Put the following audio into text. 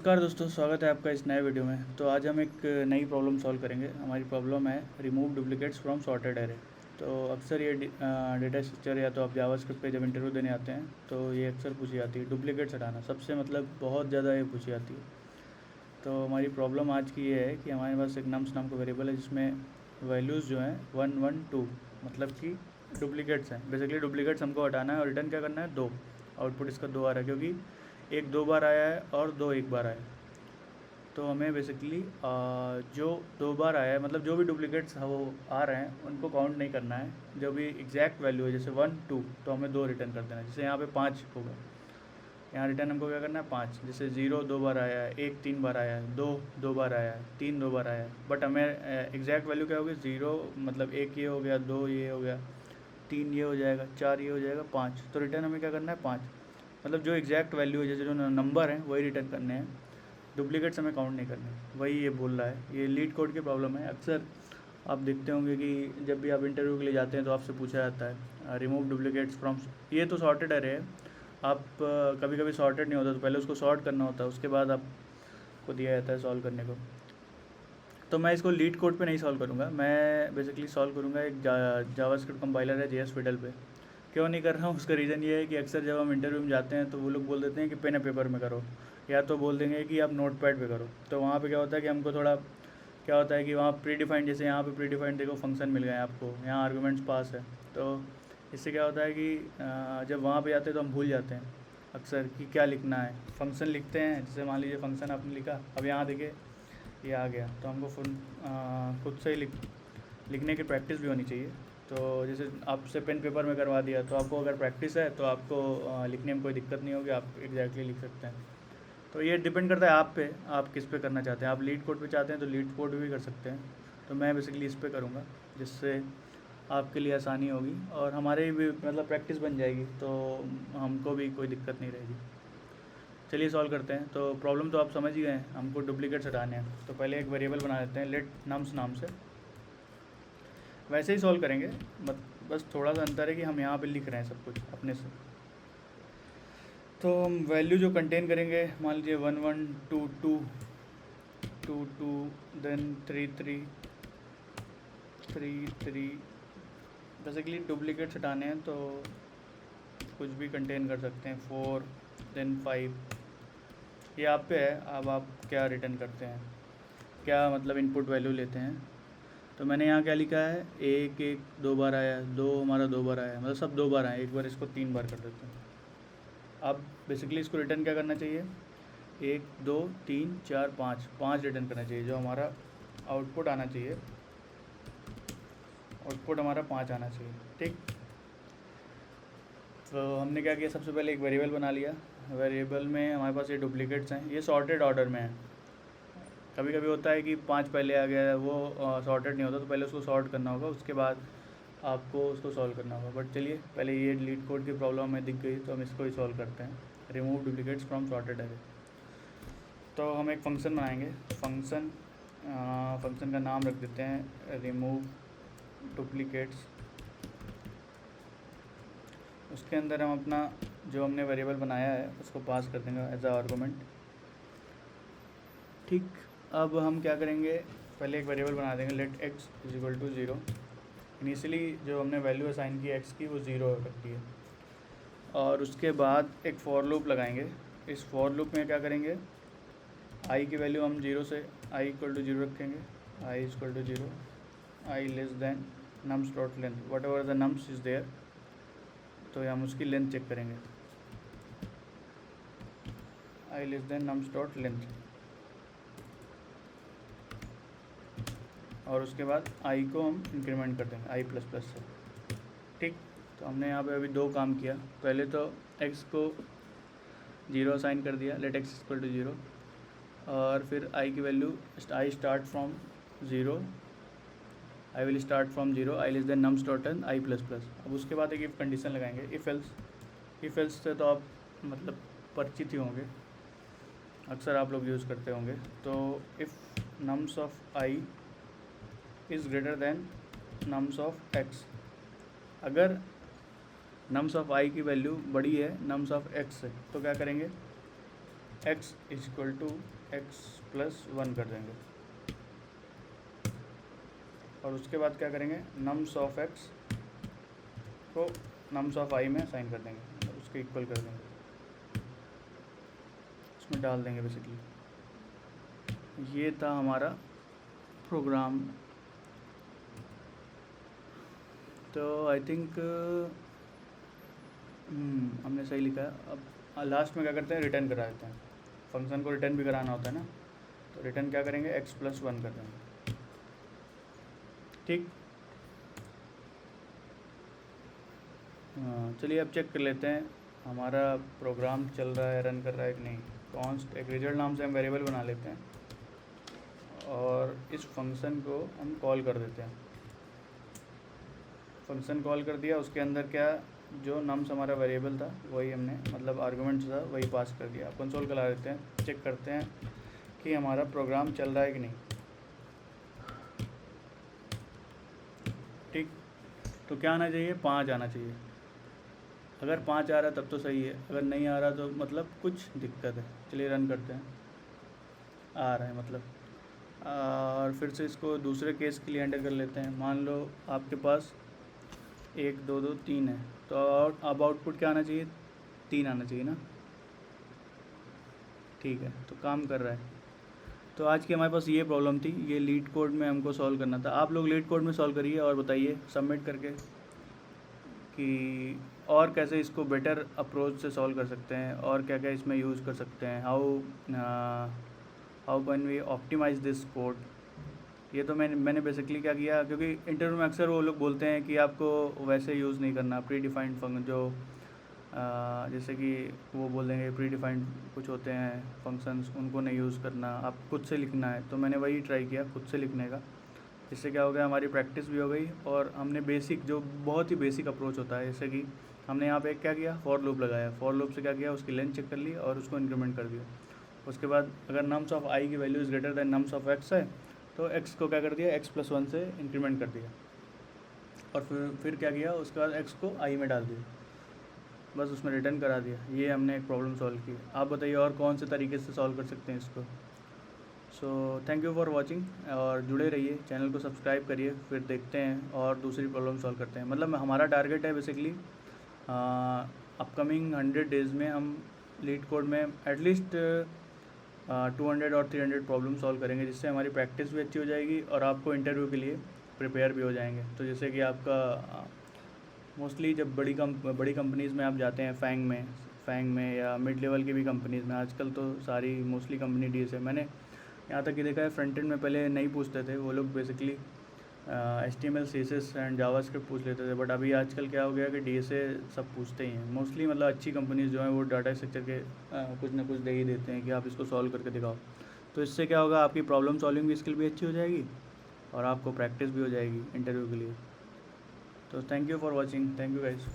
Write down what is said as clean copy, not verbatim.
नमस्कार दोस्तों, स्वागत है आपका इस नए वीडियो में। तो आज हम एक नई प्रॉब्लम सॉल्व करेंगे। हमारी प्रॉब्लम है remove duplicates from sorted array. तो अक्सर ये डेटा स्ट्रक्चर या तो आप जावास्क्रिप्ट पे जब इंटरव्यू देने आते हैं तो ये अक्सर पूछी जाती है, डुप्लीकेट्स हटाना सबसे बहुत ज़्यादा ये पूछी जाती है। तो हमारी प्रॉब्लम आज की ये है कि हमारे पास एक नम्स नाम का वेरिएबल है जिसमें वैल्यूज़ जो हैं 1 1 2 मतलब कि डुप्लीकेट्स हैं। बेसिकली डुप्लीकेट्स हमको हटाना है और रिटर्न क्या करना है, 2। आउटपुट इसका 2 आ रहा है क्योंकि एक 2 बार आया है और 2 एक बार आया है। तो हमें बेसिकली जो 2 बार आया है मतलब जो भी डुप्लीकेट्स वो आ रहे हैं उनको काउंट नहीं करना है। जो भी एग्जैक्ट वैल्यू है जैसे 1 2 तो हमें 2 रिटर्न कर देना है। जैसे यहाँ पे 5 होगा, यहाँ रिटर्न हमको क्या करना है 5। जैसे 0 2 बार आया है, 1 3 बार आया है, 2 2 बार आया है, 3 2 बार आया है। बट हमें एग्जैक्ट वैल्यू क्या होगी, 0 मतलब 1 ये हो गया, 2 ये हो गया, 3 ये हो जाएगा, 4 ये हो जाएगा, 5। तो रिटर्न हमें क्या करना है 5। मतलब जो एग्जैक्ट वैल्यू है, जैसे जो नंबर हैं वही रिटर्न करने हैं, डुप्लीकेट्स हमें काउंट नहीं करने। वही ये बोल रहा है। ये लीड कोड की प्रॉब्लम है। अक्सर आप देखते होंगे कि जब भी आप इंटरव्यू के लिए जाते हैं तो आपसे पूछा जाता है रिमूव डुप्लीकेट्स फ्रॉम। ये तो सॉर्टेड एरे है। आप कभी कभी सॉर्टेड नहीं होता तो पहले उसको सॉर्ट करना होता है, उसके बाद आपको दिया जाता है सॉल्व करने को। तो मैं इसको लीड कोड पे नहीं सॉल्व करूँगा, मैं बेसिकली सॉल्व करूँगा एक जावास्क्रिप्ट कंपाइलर है JS फिडल पे। क्यों नहीं कर रहा हूँ, उसका रीज़न ये है कि अक्सर जब हम इंटरव्यू में जाते हैं तो वो लोग बोल देते हैं कि पेन एंड पेपर में करो, या तो बोल देंगे कि आप नोट पैड पर करो। तो वहाँ पर क्या होता है कि हमको थोड़ा क्या होता है कि वहाँ प्री डिफाइंड, जैसे यहाँ पे प्री डिफाइंड देखो फंक्शन मिल गए आपको, यहाँ आर्गूमेंट्स पास है। तो इससे क्या होता है कि जब वहाँ पे जाते हैं तो हम भूल जाते हैं अक्सर कि क्या लिखना है। फंक्शन लिखते हैं, जैसे मान लीजिए फंक्शन आपने लिखा, अब यहाँ देखिए ये आ गया, तो हमको खुद से ही लिखने की प्रैक्टिस भी होनी चाहिए। तो जैसे आपसे पेन पेपर में करवा दिया तो आपको अगर प्रैक्टिस है तो आपको लिखने में कोई दिक्कत नहीं होगी, आप एग्जैक्टली लिख सकते हैं। तो ये डिपेंड करता है आप पे, आप किस पे करना चाहते हैं। आप लीड कोड पे चाहते हैं तो लीड कोड भी कर सकते हैं। तो मैं बेसिकली इस पे करूँगा जिससे आपके लिए आसानी होगी और हमारे भी प्रैक्टिस बन जाएगी, तो हमको भी कोई दिक्कत नहीं रहेगी। चलिए सॉल्व करते हैं। तो प्रॉब्लम तो आप समझ ही गए हैं, हमको डुप्लीकेट्स हटाने हैं। तो पहले एक वेरिएबल बना देते हैं लेट नम्स नाम से। वैसे ही सॉल्व करेंगे, बस थोड़ा सा अंतर है कि हम यहाँ पे लिख रहे हैं सब कुछ अपने से। तो हम वैल्यू जो कंटेन करेंगे, मान लीजिए 1 1 2 2 2 2 देन 3 3 3 3। बेसिकली डुप्लीकेट्स हटाने हैं तो कुछ भी कंटेन कर सकते हैं। 4 देन 5। ये आप पे है, अब आप क्या रिटर्न करते हैं, क्या इनपुट वैल्यू लेते हैं। तो मैंने यहाँ क्या लिखा है, 1 1 2 बार आया है, 2 हमारा 2 बार आया है, मतलब सब 2 बार आए। एक बार इसको 3 बार कर देते हैं। अब बेसिकली इसको रिटर्न क्या करना चाहिए, 1 2 3 4 5 5 रिटर्न करना चाहिए। जो हमारा आउटपुट आना चाहिए, आउटपुट हमारा 5 आना चाहिए। ठीक, तो हमने क्या किया, सबसे पहले एक वेरिएबल बना लिया। वेरिएबल में हमारे पास ये डुप्लीकेट्स हैं, ये सॉर्टेड ऑर्डर में है। कभी कभी होता है कि 5 पहले आ गया है, वो सॉर्टेड नहीं होता, तो पहले उसको सॉर्ट करना होगा, उसके बाद आपको उसको सॉल्व करना होगा। बट चलिए पहले ये लीड कोड की प्रॉब्लम हमें दिख गई तो हम इसको ही सॉल्व करते हैं, remove duplicates from sorted array. तो हम एक फ़ंक्शन बनाएंगे। फंक्शन का नाम रख देते हैं रिमूव डुप्लीकेट्स। उसके अंदर हम अपना जो हमने वेरिएबल बनाया है उसको पास कर देंगे एज आ आर्गूमेंट। ठीक, अब हम क्या करेंगे, पहले एक वेरिएबल बना देंगे let x is equal to 0। Initially जो हमने वैल्यू असाइन की x की वो 0 रखती है, और उसके बाद एक फॉर लूप लगाएंगे। इस फॉर लूप में क्या करेंगे, i की वैल्यू हम 0 से i इक्वल टू 0 रखेंगे। i is equal to 0, i less than nums dot length, whatever the nums is there. तो हम उसकी लेंथ चेक करेंगे, i less than nums dot length. और उसके बाद i को हम इंक्रीमेंट कर देंगे i प्लस प्लस से। ठीक, तो हमने यहाँ पे अभी 2 काम किया। पहले तो x को 0 असाइन कर दिया, लेट x इक्वल टू 0, और फिर i की value i start from 0, i will start from 0, i less than nums dot n i plus plus. अब उसके बाद एक इफ कंडीशन लगाएंगे, इफ एल्स से तो आप परिचित ही होंगे, अक्सर आप लोग यूज़ करते होंगे। तो if nums of i is greater than nums of x, अगर नम्स ऑफ i की वैल्यू बड़ी है नम्स ऑफ x से, तो क्या करेंगे, x इक्वल टू x+1 कर देंगे और उसके बाद क्या करेंगे, नम्स ऑफ x को नम्स ऑफ i में साइन कर देंगे, मतलब उसके इक्वल कर देंगे, उसमें डाल देंगे बेसिकली। ये था हमारा प्रोग्राम। तो आई थिंक हमने सही लिखा है। अब लास्ट में क्या करते हैं, रिटर्न करा देते हैं। फंक्शन को रिटर्न भी कराना होता है ना, तो रिटर्न क्या करेंगे, x+1 कर देंगे। ठीक, चलिए अब चेक कर लेते हैं हमारा प्रोग्राम चल रहा है, रन कर रहा है कि नहीं। कॉन्स्ट एक रिजल्ट नाम से हम वेरिएबल बना लेते हैं और इस फंक्शन को हम कॉल कर देते हैं। फंक्शन कॉल कर दिया, उसके अंदर क्या जो नम्स हमारा वेरिएबल था वही हमने, मतलब आर्गुमेंट्स था वही पास कर दिया। कंसोल चला देते हैं, चेक करते हैं कि हमारा प्रोग्राम चल रहा है कि नहीं। ठीक, तो क्या आना चाहिए, 5 आना चाहिए। अगर 5 आ रहा है तब तो सही है, अगर नहीं आ रहा तो मतलब कुछ दिक्कत है। चलिए रन करते हैं, आ रहा है मतलब। और फिर से इसको दूसरे केस के लिए एंटर कर लेते हैं। मान लो आपके पास 1 2 2 3 है, तो अब आउटपुट क्या आना चाहिए, 3 आना चाहिए ना। ठीक है, तो काम कर रहा है। तो आज की हमारे पास ये प्रॉब्लम थी, ये लीड कोड में हमको सॉल्व करना था। आप लोग लीड कोड में सॉल्व करिए और बताइए सबमिट करके कि और कैसे इसको बेटर अप्रोच से सॉल्व कर सकते हैं और क्या क्या इसमें यूज़ कर सकते हैं। How can we optimise this code. ये तो मैंने बेसिकली क्या किया, क्योंकि इंटरव्यू में अक्सर वो लोग बोलते हैं कि आपको वैसे यूज़ नहीं करना, प्री डिफाइंड फंक्शन जो जैसे कि वो बोल देंगे प्री डिफाइंड कुछ होते हैं फंक्शंस, उनको नहीं यूज़ करना, आप खुद से लिखना है। तो मैंने वही ट्राई किया खुद से लिखने का। इससे क्या हो गया, हमारी प्रैक्टिस भी हो गई और हमने बेसिक, जो बहुत ही बेसिक अप्रोच होता है, जैसे कि हमने यहाँ पे क्या किया, फॉर लूप लगाया। फॉर लूप से क्या किया, उसकी लेंथ चेक कर ली और उसको इंक्रीमेंट कर दिया। उसके बाद अगर नम्स ऑफ i की value is greater than nums of x है, तो x को क्या कर दिया, x+1 से इंक्रीमेंट कर दिया। और फिर क्या किया, उसके बाद x को i में डाल दिया, बस उसमें रिटर्न करा दिया। ये हमने एक प्रॉब्लम सॉल्व की। आप बताइए और कौन से तरीके से सॉल्व कर सकते हैं इसको। So thank you for watching, और जुड़े रहिए, चैनल को सब्सक्राइब करिए, फिर देखते हैं और दूसरी प्रॉब्लम सॉल्व करते हैं। मतलब हमारा टारगेट है बेसिकली अपकमिंग 100 डेज़ में हम लीड कोड में एटलीस्ट 200 और 300 प्रॉब्लम सॉल्व करेंगे, जिससे हमारी प्रैक्टिस भी अच्छी हो जाएगी और आपको इंटरव्यू के लिए प्रिपेयर भी हो जाएंगे। तो जैसे कि आपका मोस्टली जब बड़ी कंपनीज़ में आप जाते हैं, फैंग में या मिड लेवल की भी कंपनीज़ में, आजकल तो सारी मोस्टली कंपनी डीएस है। मैंने यहाँ तक कि देखा है फ्रंट एंड में पहले नहीं पूछते थे वो लोग, basically HTML CSS and JavaScript पूछ लेते थे, बट अभी आजकल क्या हो गया कि DSA सब पूछते ही हैं मोस्टली। मतलब अच्छी कंपनीज़ जो हैं वो डाटा स्ट्रक्चर के कुछ ना कुछ दे ही देते हैं कि आप इसको सॉल्व करके दिखाओ। तो इससे क्या होगा, आपकी प्रॉब्लम सॉल्विंग की स्किल भी अच्छी हो जाएगी और आपको प्रैक्टिस भी हो जाएगी इंटरव्यू के लिए। तो thank you for watching, thank you guys.